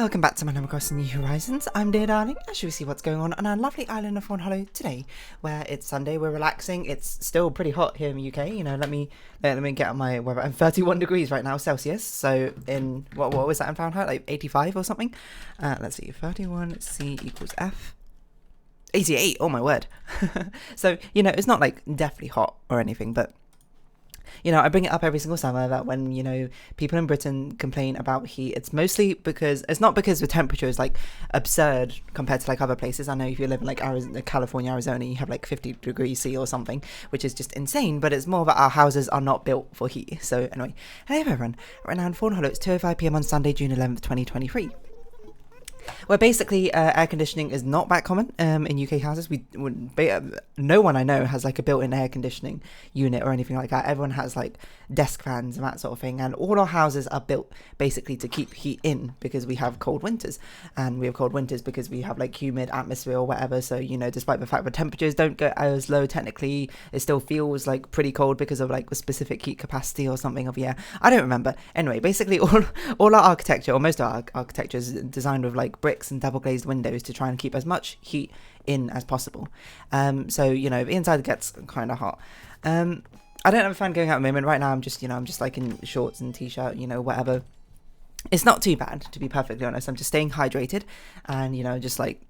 Welcome back to my Animal Crossing New Horizons. I'm Dear Darling, as you see what's going on our lovely island of Fawnhollow today, where it's Sunday, we're relaxing. It's still pretty hot here in the UK, you know, let me get on my weather. I'm 31 degrees right now, Celsius, so in, what was that in Fahrenheit, like 85 or something? Let's see, 31 C equals F. 88, oh my word. So, you know, it's not like deathly hot or anything, but you know, I bring it up every single summer that when, you know, people in Britain complain about heat, it's mostly because, it's not because the temperature is like absurd compared to like other places. I know if you live in like California, Arizona, you have like 50 degrees C or something, which is just insane, but it's more that our houses are not built for heat. So anyway, hey everyone, right now in Fawnhollow, it's 2:05 PM on Sunday, June 11th, 2023. Where basically air conditioning is not that common in UK houses. No one I know has like a built-in air conditioning unit or anything like that. Everyone has like desk fans and that sort of thing, and all our houses are built basically to keep heat in because we have cold winters, and we have cold winters because we have like humid atmosphere or whatever. So, you know, despite the fact that temperatures don't go as low, technically it still feels like pretty cold because of like the specific heat capacity or something of the air. I don't remember. Anyway, basically all our architecture, or most of our architecture, is designed with like bricks and double glazed windows to try and keep as much heat in as possible. So, you know, the inside gets kind of hot. I don't have a fan going out at the moment. Right now I'm just like in shorts and t-shirt, you know, whatever. It's not too bad, to be perfectly honest. I'm just staying hydrated and, you know, just like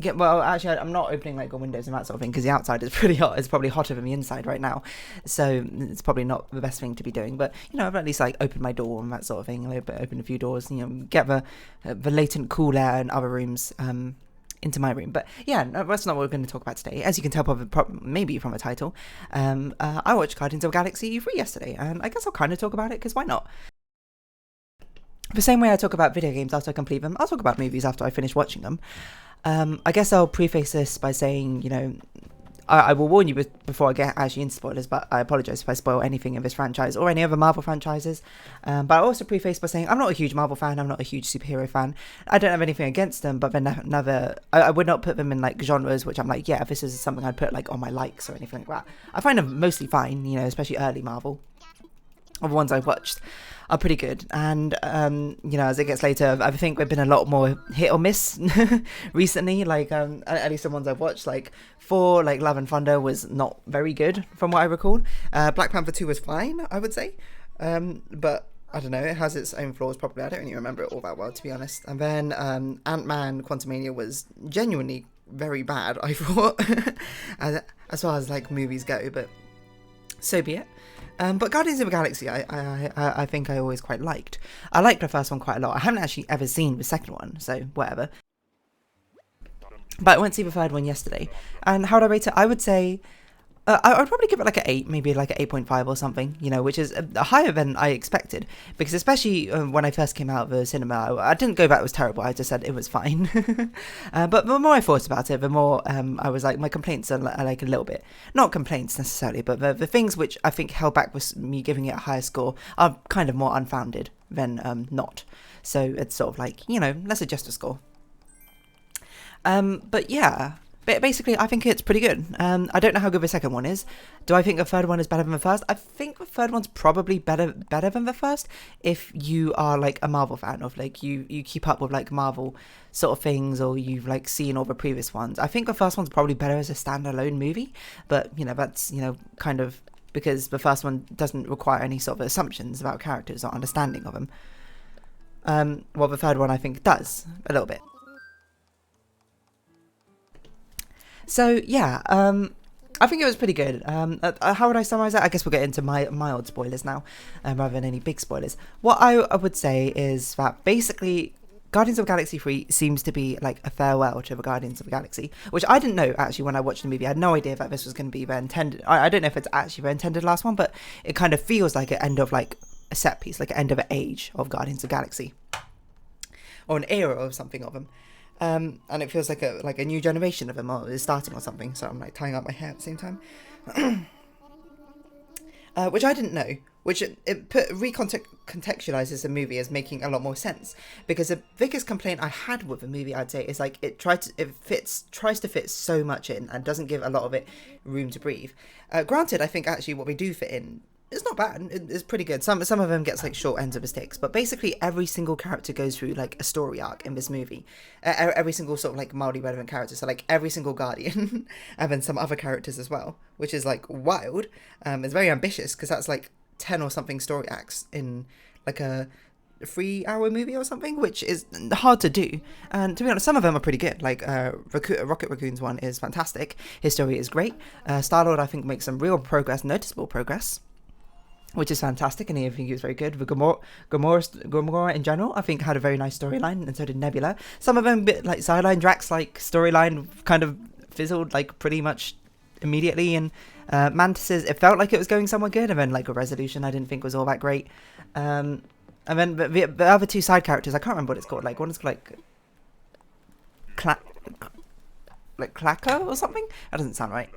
actually I'm not opening like the windows and that sort of thing because the outside is pretty hot. It's probably hotter than the inside right now, so it's probably not the best thing to be doing. But, you know, I've at least like opened my door and that sort of thing. Open a few doors, you know, get the latent cool air in other rooms into my room. But yeah, no, that's not what we're going to talk about today. As you can tell maybe from the title, I watched Guardians of the Galaxy 3 yesterday, and I guess I'll kind of talk about it because why not? The same way I talk about video games after I complete them, I'll talk about movies after I finish watching them. I guess I'll preface this by saying, you know, I will warn you before I get actually into spoilers, but I apologise if I spoil anything in this franchise or any other Marvel franchises. But I also preface by saying I'm not a huge Marvel fan, I'm not a huge superhero fan. I don't have anything against them, but I would not put them in like genres which I'm like, yeah, this is something I'd put like on my likes or anything like that. I find them mostly fine, you know, especially early Marvel. Of the ones I've watched are pretty good, and you know, as it gets later, I think there've been a lot more hit or miss recently. Like at least the ones I've watched, like Thor, like Love and Thunder was not very good from what I recall. Black Panther 2 was fine, I would say, but I don't know, it has its own flaws probably. I don't really remember it all that well, to be honest. And then Ant-Man Quantumania was genuinely very bad, I thought, as far as like movies go, but so be it. But Guardians of the Galaxy, I think I always quite liked. I liked the first one quite a lot. I haven't actually ever seen the second one, so whatever. But I went to see the third one yesterday. And how would I rate it? I would say I would probably give it like an 8, maybe like an 8.5 or something, you know, which is higher than I expected. Because especially when I first came out of the cinema, I didn't go back, it was terrible, I just said it was fine. But the more I thought about it, the more I was like, my complaints are like a little bit, not complaints necessarily, but the things which I think held back with me giving it a higher score are kind of more unfounded than not. So it's sort of like, you know, let's adjust the score. But yeah. But basically, I think it's pretty good. I don't know how good the second one is. Do I think the third one is better than the first? I think the third one's probably better than the first if you are like a Marvel fan, of like you keep up with like Marvel sort of things, or you've like seen all the previous ones. I think the first one's probably better as a standalone movie, but you know, that's, you know, kind of because the first one doesn't require any sort of assumptions about characters or understanding of them. Well, the third one I think does a little bit. So yeah, I think it was pretty good. How would I summarize that? I guess we'll get into mild spoilers now, rather than any big spoilers. What I would say is that basically Guardians of the Galaxy 3 seems to be like a farewell to the Guardians of the Galaxy, which I didn't know actually when I watched the movie. I had no idea that this was going to be the intended. I don't know if it's actually the intended last one, but it kind of feels like an end of like a set piece, like an end of an age of Guardians of the Galaxy, or an era of something of them. And it feels like a new generation of them, or is starting or something. So I'm like tying up my hair at the same time, which I didn't know. Which it recontextualizes the movie as making a lot more sense. Because the biggest complaint I had with the movie, I'd say, is like it tries to fit so much in and doesn't give a lot of it room to breathe. Granted, I think actually what we do fit in it's not bad. It's pretty good. Some of them gets like short ends of the sticks, but basically every single character goes through like a story arc in this movie. Every single sort of like mildly relevant character. So like every single Guardian, and then some other characters as well, which is like wild. It's very ambitious because that's like 10 or something story arcs in like a 3-hour movie or something, which is hard to do. And to be honest, some of them are pretty good. Like Rocket Raccoon's one is fantastic. His story is great. Star-Lord, I think, makes some real progress, noticeable progress, which is fantastic, and I think he was very good. Gamora in general, I think, had a very nice storyline, and so did Nebula. Some of them a bit like sideline. Drax, like, storyline kind of fizzled like pretty much immediately, and Mantis's, it felt like it was going somewhere good, and then like a resolution I didn't think was all that great. And then the other two side characters, I can't remember what it's called. Like, one is like Clacker or something? That doesn't sound right.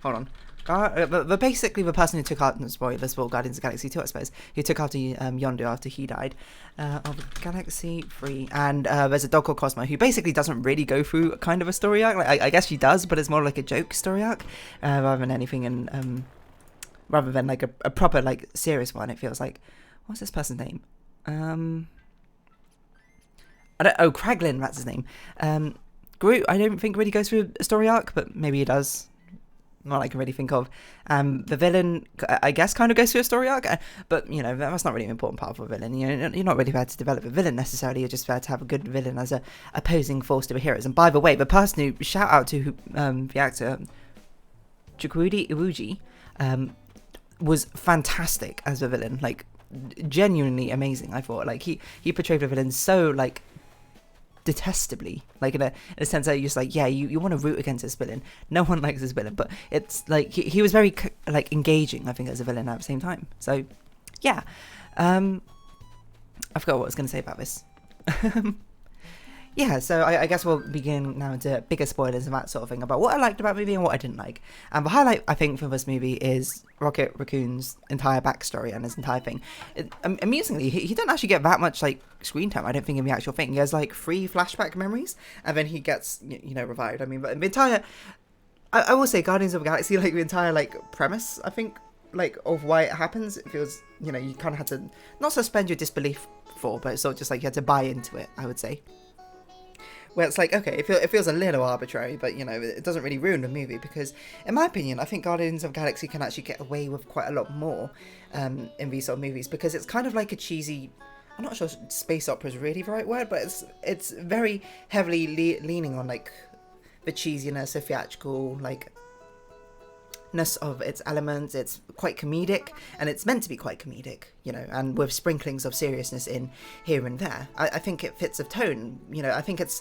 Hold on. But basically the person who took out, spoilers for Guardians of the Galaxy 2, I suppose, who took after Yondu after he died, of Galaxy 3, and there's a dog called Cosmo who basically doesn't really go through kind of a story arc. Like, I guess she does, but it's more like a joke story arc, rather than anything, and rather than like a proper like serious one. It feels like, what's this person's name? Kraglin, that's his name. Groot, I don't think really goes through a story arc, but maybe he does. Not I can really think of. The villain, I guess, kind of goes through a story arc, but you know, that's not really an important part of a villain. You know, you're not really there to develop a villain necessarily. You're just there to have a good villain as a opposing force to the heroes. And by the way, the person who shout out to the actor Chukwudi Iwuji was fantastic as a villain. Like, genuinely amazing. I thought, like, he portrayed the villain so like detestably, like in a sense that you're just like, yeah, you want to root against this villain. No one likes this villain, but it's like he was very like engaging, I think, as a villain at the same time. So yeah, I forgot what I was going to say about this. Yeah, so I guess we'll begin now into bigger spoilers and that sort of thing about what I liked about the movie and what I didn't like. And the highlight, I think, for this movie is Rocket Raccoon's entire backstory and his entire thing. Amusingly, he didn't actually get that much like screen time, I don't think, in the actual thing. He has like 3 flashback memories, and then he gets, you know, revived. I mean, but the entire, I will say, Guardians of the Galaxy, like the entire like premise, I think, like of why it happens, it feels, you know, you kind of had to not suspend your disbelief for, but it's sort of just like you had to buy into it, I would say. Where it's like, okay, it feels a little arbitrary, but, you know, it doesn't really ruin the movie, because, in my opinion, I think Guardians of the Galaxy can actually get away with quite a lot more in these sort of movies, because it's kind of like a cheesy, I'm not sure space opera is really the right word, but it's very heavily leaning on, like, the cheesiness, the theatrical, like, ness of its elements. It's quite comedic, and it's meant to be quite comedic, you know, and with sprinklings of seriousness in here and there. I think it fits a tone, you know. I think it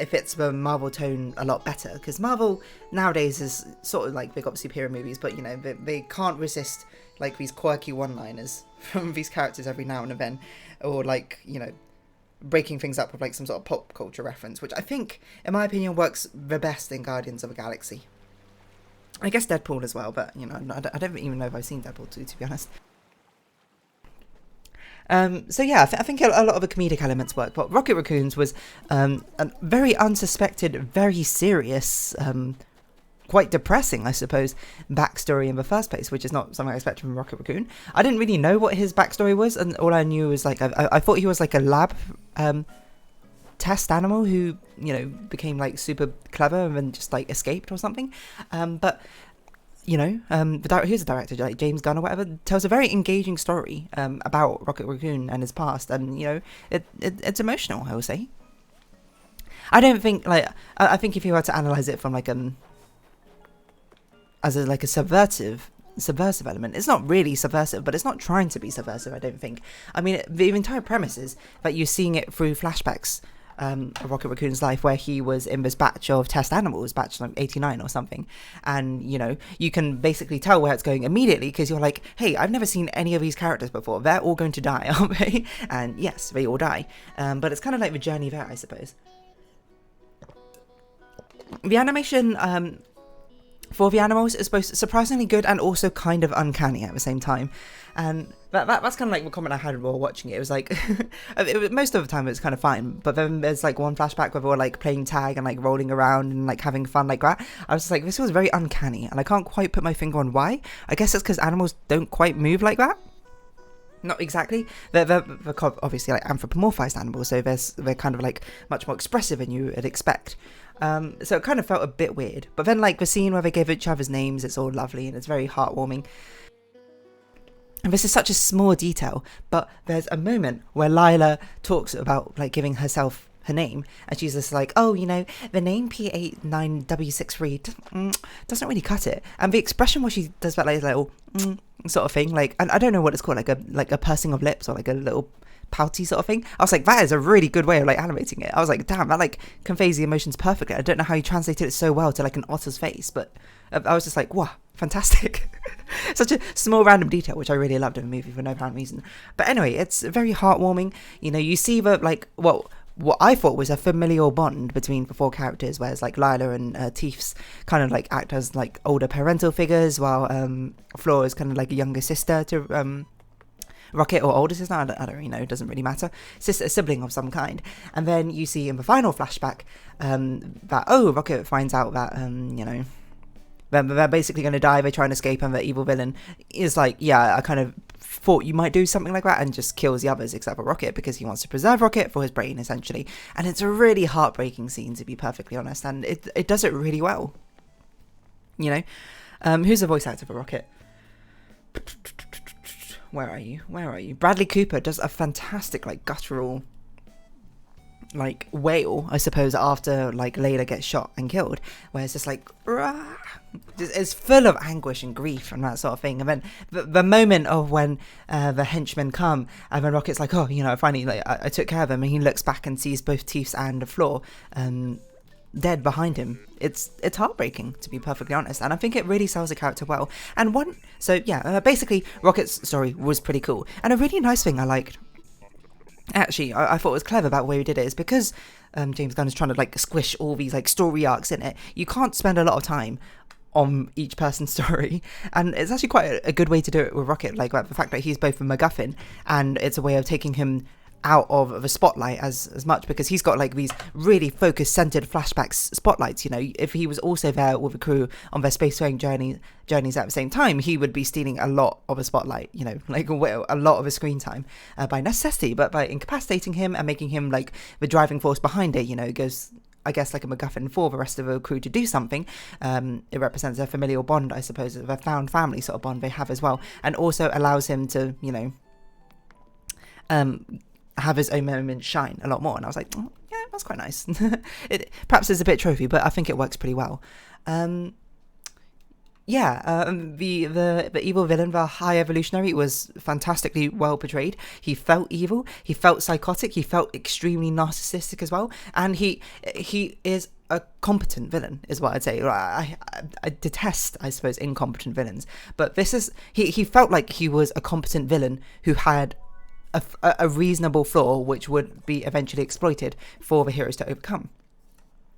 fits the Marvel tone a lot better, because Marvel nowadays is sort of like big up superhero movies, but, you know, they can't resist like these quirky one-liners from these characters every now and then, or like, you know, breaking things up with like some sort of pop culture reference, which I think, in my opinion, works the best in Guardians of the Galaxy. I guess Deadpool as well, but, you know, I don't even know if I've seen Deadpool 2, to be honest. So yeah, I think a lot of the comedic elements work, but Rocket Raccoon's was a very unsuspected, very serious, quite depressing, I suppose, backstory in the first place, which is not something I expected from Rocket Raccoon. I didn't really know what his backstory was, and all I knew was, like, I thought he was like a lab test animal who, you know, became like super clever and then just like escaped or something. But, you know, here's a director, like James Gunn or whatever, tells a very engaging story about Rocket Raccoon and his past, and, you know, it's emotional, I will say. I don't think, like, I think if you were to analyze it from like as a subversive element, it's not really subversive, but it's not trying to be subversive, I don't think. I mean, the entire premise is that you're seeing it through flashbacks of Rocket Raccoon's life, where he was in this batch of test animals, batch like 89 or something, and, you know, you can basically tell where it's going immediately, because you're like, hey, I've never seen any of these characters before, they're all going to die, aren't they? And yes, they all die, but it's kind of like the journey there, I suppose. The animation, for the animals is both surprisingly good and also kind of uncanny at the same time. And that's kind of like the comment I had while watching it. It was like, most of the time it's kind of fine, but then there's like one flashback where we're like playing tag and like rolling around and like having fun like that. I was just like, this was very uncanny, and I can't quite put my finger on why. I guess it's because animals don't quite move like that. Not exactly. They're obviously like anthropomorphized animals, so they're kind of like much more expressive than you would expect. So it kind of felt a bit weird. But then like the scene where they give each other's names, it's all lovely and it's very heartwarming. And this is such a small detail, but there's a moment where Lila talks about like giving herself her name, and she's just like, oh, you know, the name P89W63 doesn't really cut it. And the expression where she does that like little sort of thing, like, and I don't know what it's called, like a pursing of lips or like a little pouty sort of thing. I was like, that is a really good way of like animating it. I was like, damn, that like conveys the emotions perfectly. I don't know how you translated it so well to like an otter's face, but I was just like, wow, fantastic. Such a small random detail, which I really loved in the movie for no apparent reason. But anyway, it's very heartwarming. You know, you see the like, well, what I thought was a familial bond between the four characters, whereas like Lila and Teefs kind of like act as like older parental figures, while Flora is kind of like a younger sister to Rocket, or older sister, I don't really know, it doesn't really matter, a sibling of some kind. And then you see in the final flashback that, oh, Rocket finds out that, you know, they're basically going to die, they try and escape, and the evil villain is like, yeah, I kind of thought you might do something like that, and just kills the others except for Rocket, because he wants to preserve Rocket for his brain, essentially. And it's a really heartbreaking scene, to be perfectly honest, and it does it really well. You know? Who's the voice actor for Rocket? Where are you? Bradley Cooper does a fantastic, like, guttural, like, wail, I suppose, after, like, Layla gets shot and killed, where it's just like, rah! It's full of anguish and grief and that sort of thing. And then the moment of when the henchmen come, and then Rocket's like, oh, you know, finally, like, I took care of him, and he looks back and sees both Teefs and Floor dead behind him. It's heartbreaking, to be perfectly honest, and I think it really sells the character well. And basically Rocket's story was pretty cool, and a really nice thing I liked, actually, I thought was clever about the way we did it, is because James Gunn is trying to like squish all these like story arcs in it, you can't spend a lot of time on each person's story, and it's actually quite a good way to do it with Rocket, like the fact that he's both a MacGuffin, and it's a way of taking him out of the spotlight as much, because he's got like these really focused, centered flashbacks spotlights. You know, if he was also there with the crew on their spacefaring journeys at the same time, he would be stealing a lot of a spotlight, you know, like a lot of his screen time by necessity, but by incapacitating him and making him like the driving force behind it. You know, it goes, I guess, like a MacGuffin for the rest of the crew to do something. It represents a familial bond, I suppose, a found family sort of bond they have as well, and also allows him to, you know, have his own moment shine a lot more. And I was like, oh, yeah, that's quite nice. It perhaps is a bit trophy, but I think it works pretty well. The evil villain, the High Evolutionary, was fantastically well portrayed. He felt evil, he felt psychotic, he felt extremely narcissistic as well, and he is a competent villain, is what I'd say. I detest, I suppose, incompetent villains, but he felt like he was a competent villain who had a reasonable flaw which would be eventually exploited for the heroes to overcome.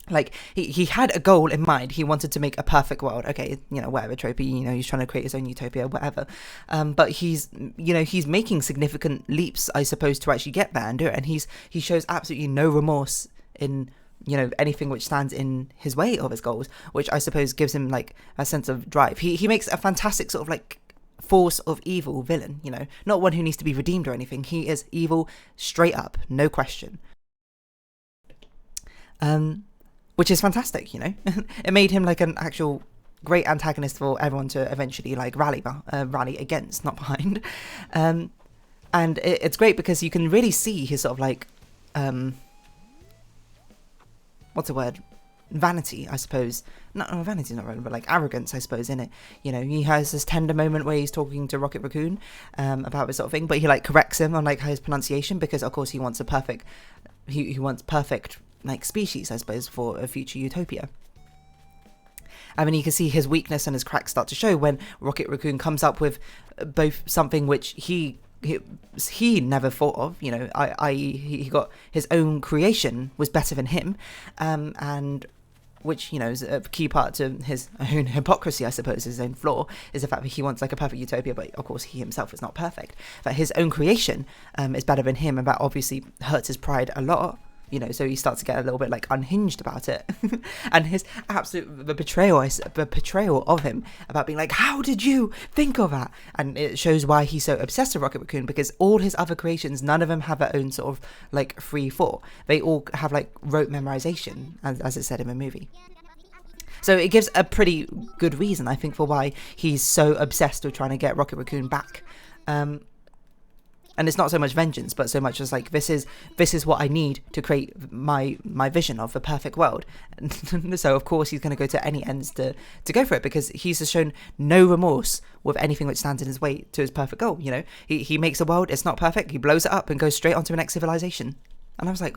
Like, he had a goal in mind. He wanted to make a perfect world. Okay, you know, whatever, tropey, you know, he's trying to create his own utopia, whatever. But he's making significant leaps, I suppose, to actually get there and do it. And he shows absolutely no remorse in, you know, anything which stands in his way of his goals, which I suppose gives him, like, a sense of drive. He makes a fantastic sort of, like, force of evil villain, you know, not one who needs to be redeemed or anything. He is evil straight up, no question. Which is fantastic, you know. It made him like an actual great antagonist for everyone to eventually like rally against, not behind. And it's great because you can really see his sort of like what's the word? Vanity, I suppose. No, vanity's not right, but like arrogance, I suppose, in it. You know, he has this tender moment where he's talking to Rocket Raccoon about this sort of thing, but he like corrects him on like his pronunciation, because of course he wants he wants perfect like species, I suppose, for a future utopia. I mean, you can see his weakness and his cracks start to show when Rocket Raccoon comes up with both something which he never thought of, you know, he got his own creation was better than him, and which, you know, is a key part to his own hypocrisy, I suppose, his own flaw, is the fact that he wants like a perfect utopia, but of course he himself is not perfect. That his own creation is better than him, and that obviously hurts his pride a lot. You know, so he starts to get a little bit like unhinged about it. And his absolute betrayal of him about being like, how did you think of that? And it shows why he's so obsessed with Rocket Raccoon, because all his other creations, none of them have their own sort of like free fall. They all have like rote memorization, as it said in the movie. So it gives a pretty good reason, I think, for why he's so obsessed with trying to get Rocket Raccoon back. And it's not so much vengeance, but so much as like, this is what I need to create my vision of the perfect world. So of course he's going to go to any ends to go for it, because he's just shown no remorse with anything which stands in his way to his perfect goal. You know, he makes a world, it's not perfect, he blows it up and goes straight on to the next civilization. And I was like,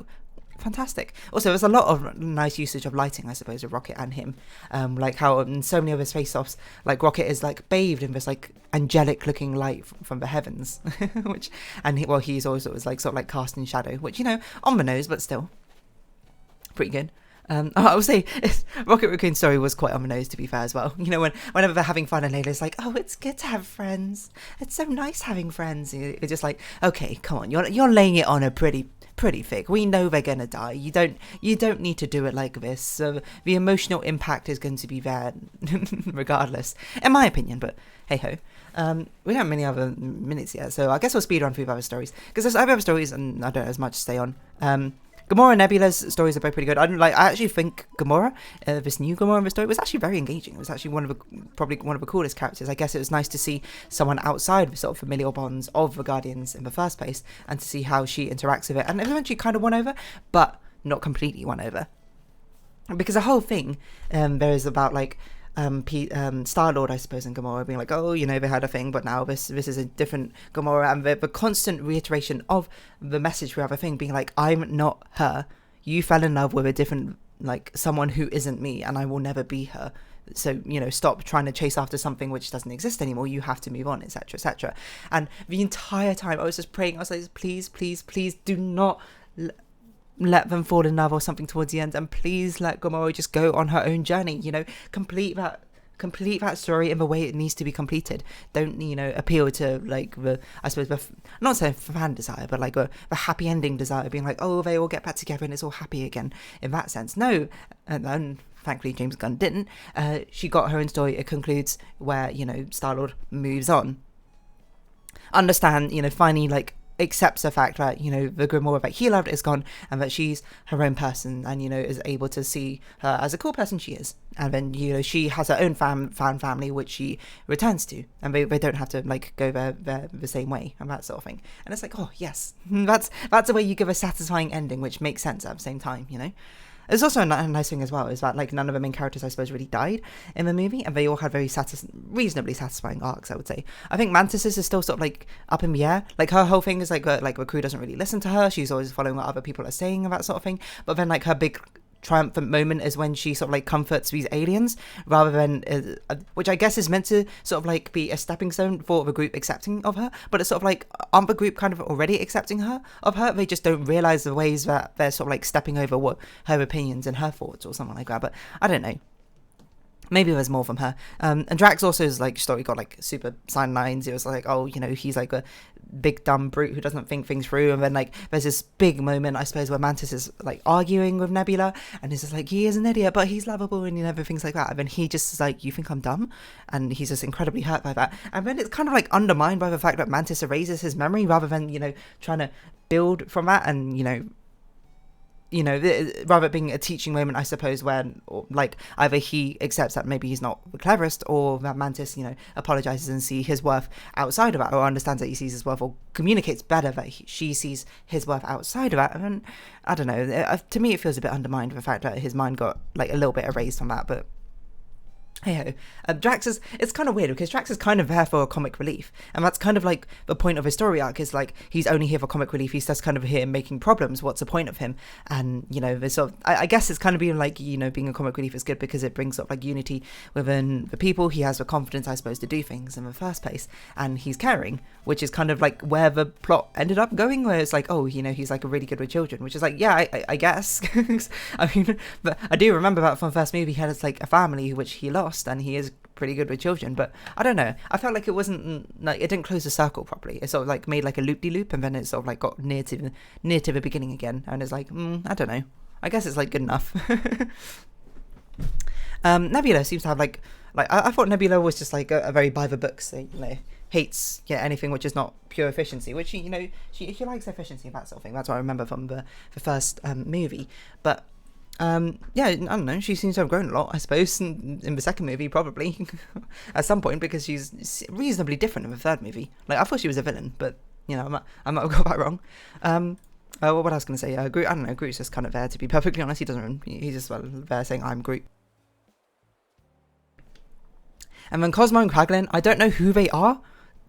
fantastic. Also, there's a lot of nice usage of lighting, I suppose, with Rocket and him. Like how in so many of his face-offs, like Rocket is like bathed in this like angelic looking light from the heavens, he's always like sort of like cast in shadow, which, you know, on the nose, but still pretty good. I would say Rocket Raccoon's story was quite on the nose, to be fair, as well. You know, whenever they're having fun and Layla's like, oh, it's good to have friends. It's so nice having friends. It's just like, okay, come on, you're laying it on a pretty thick. We know they're gonna die. You don't need to do it like this. So the emotional impact is going to be there regardless, in my opinion. But hey ho. We don't have many other minutes yet, so I guess we'll speed run through the other stories, because there's other stories and I don't have as much to stay on. Gamora and Nebula's stories are both pretty good. I actually think Gamora, this new Gamora in the story, was actually very engaging. It was actually probably one of the coolest characters. I guess it was nice to see someone outside the sort of familial bonds of the Guardians in the first place, and to see how she interacts with it. And eventually kind of won over, but not completely won over. Because the whole thing, there is about like, Star-Lord, I suppose, and Gamora being like, oh, you know, they had a thing, but now this is a different Gamora, and the constant reiteration of the message we have a thing being like, I'm not her, you fell in love with a different, like, someone who isn't me, and I will never be her, so, you know, stop trying to chase after something which doesn't exist anymore, you have to move on, etc, etc. And the entire time I was just praying, I was like, please, please, please do not let them fall in love or something towards the end, and please let Gamora just go on her own journey, you know, complete that story in the way it needs to be completed. Don't, you know, appeal to like the, I suppose, not saying fan desire, but like the happy ending desire, being like, oh, they all get back together and it's all happy again, in that sense. No, and thankfully James Gunn didn't. She got her own story. It concludes where, you know, Star-Lord moves on, understand, you know, finally like accepts the fact that, you know, the Gamora that he loved is gone, and that she's her own person, and, you know, is able to see her as a cool person she is. And then, you know, she has her own fan family which she returns to, and they don't have to like go the same way, and that sort of thing. And it's like, oh yes, that's the way you give a satisfying ending which makes sense at the same time, you know. There's also a nice thing as well, is that like none of the main characters, I suppose, really died in the movie, and they all had very reasonably satisfying arcs, I would say. I think Mantis's is still sort of like up in the air. Like her whole thing is like the crew doesn't really listen to her. She's always following what other people are saying, and that sort of thing. But then like her big triumphant moment is when she sort of like comforts these aliens, rather than which I guess is meant to sort of like be a stepping stone for the group accepting of her, but it's sort of like, aren't the group kind of already accepting of her? They just don't realize the ways that they're sort of like stepping over what her opinions and her thoughts or something like that. But I don't know, maybe there's more from her. And Drax also's like story got like super sign lines. It was like, oh, you know, he's like a big dumb brute who doesn't think things through, and then like there's this big moment, I suppose, where Mantis is like arguing with Nebula, and he's just like, he is an idiot but he's lovable, and you know, things like that, and then he just is like, you think I'm dumb? And he's just incredibly hurt by that, and then it's kind of like undermined by the fact that Mantis erases his memory, rather than, you know, trying to build from that, and you know, rather being a teaching moment, I suppose, when like either he accepts that maybe he's not the cleverest, or that Mantis, you know, apologizes and see his worth outside of that, or understands that he sees his worth, or communicates better that she sees his worth outside of that. And I don't know, to me it feels a bit undermined, the fact that his mind got like a little bit erased from that. But Hey ho. Drax is, it's kind of weird because Drax is kind of there for comic relief, and that's kind of like the point of his story arc, is like he's only here for comic relief. He's just kind of here making problems. What's the point of him? And you know, there's sort of, I guess it's kind of being like, you know, being a comic relief is good because it brings up like unity within the people. He has the confidence, I suppose, to do things in the first place, and he's caring, which is kind of like where the plot ended up going, where it's like, oh, you know, he's like really good with children, which is like, yeah, I guess. I mean, but I do remember that from the first movie, he had like a family which he lost, and he is pretty good with children. But I don't know, I felt like it wasn't like, it didn't close the circle properly. It sort of like made like a loop-de-loop, and then it sort of like got near to the beginning again, and it's like, I don't know, I guess it's like good enough. Nebula seems to have like I thought Nebula was just like a very by the books, you know, hates anything which is not pure efficiency, which you know, she likes efficiency and that sort of thing. That's what I remember from the first movie. But yeah, I don't know, she seems to have grown a lot, I suppose, in the second movie, probably, at some point, because she's reasonably different in the third movie. Like, I thought she was a villain, but, you know, I might have got that wrong. What I was going to say, Groot, I don't know, Groot's just kind of there, to be perfectly honest. He's just there saying, I'm Groot. And then Cosmo and Kraglin, I don't know who they are.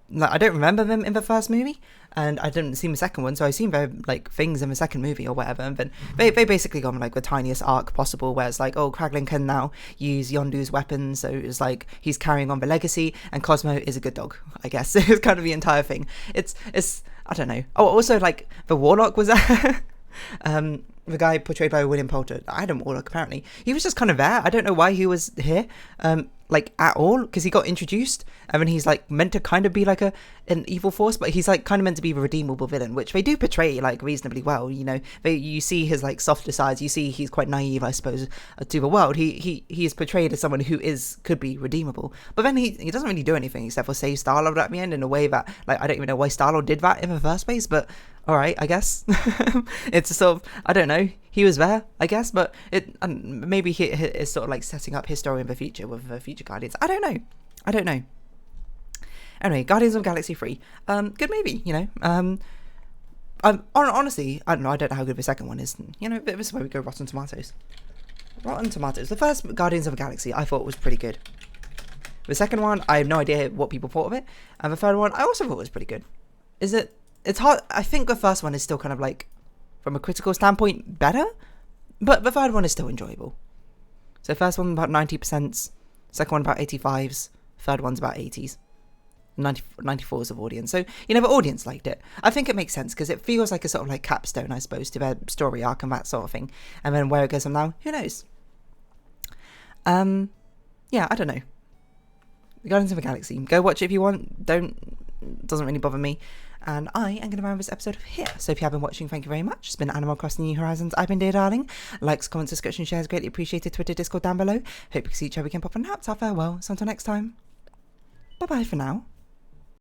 Like, I don't remember them in the first movie, and I didn't see the second one, so I seen their like things in the second movie or whatever. And then they basically got like the tiniest arc possible, where it's like, oh, Kraglin can now use Yondu's weapons, so it's like he's carrying on the legacy, and Cosmo is a good dog, I guess. It's kind of the entire thing. It's I don't know. Oh, also like the Warlock was there. The guy portrayed by William Poulter, Adam Warlock, apparently. He was just kind of there. I don't know why he was here, like, at all, because he got introduced, and then he's, like, meant to kind of be, like, an evil force, but he's, like, kind of meant to be a redeemable villain, which they do portray, like, reasonably well, you know. You see his, like, softer sides, you see he's quite naive, I suppose, to the world. He is portrayed as someone who could be redeemable, but then he doesn't really do anything except for save Star-Lord at the end in a way that, like, I don't even know why Star-Lord did that in the first place, but alright, I guess. It's sort of, I don't know, he was there, I guess, but maybe he is sort of like setting up his story in the future with the future Guardians. I don't know. Anyway, Guardians of the Galaxy 3, good movie, you know. Honestly, I don't know how good the second one is. You know, this is where we go. Rotten Tomatoes. The first Guardians of the Galaxy I thought was pretty good. The second one, I have no idea what people thought of it, and the third one I also thought was pretty good. It's hard. I think the first one is still kind of like, from a critical standpoint, better, but the third one is still enjoyable. So first one about 90%, second one about 85s, third one's about 80s. 94s of audience. So, you know, the audience liked it. I think it makes sense because it feels like a sort of like capstone, I suppose, to their story arc and that sort of thing. And then where it goes from now, who knows? Yeah, I don't know. Guardians of the Galaxy. Go watch it if you want. Doesn't really bother me. And I am going to round this episode here. So if you have been watching, thank you very much. It's been Animal Crossing New Horizons. I've been Dear Darling. Likes, comments, subscription, shares, greatly appreciated. Twitter, Discord down below. Hope you can see each other again. Pop and out. Farewell. So until next time. Bye-bye for now.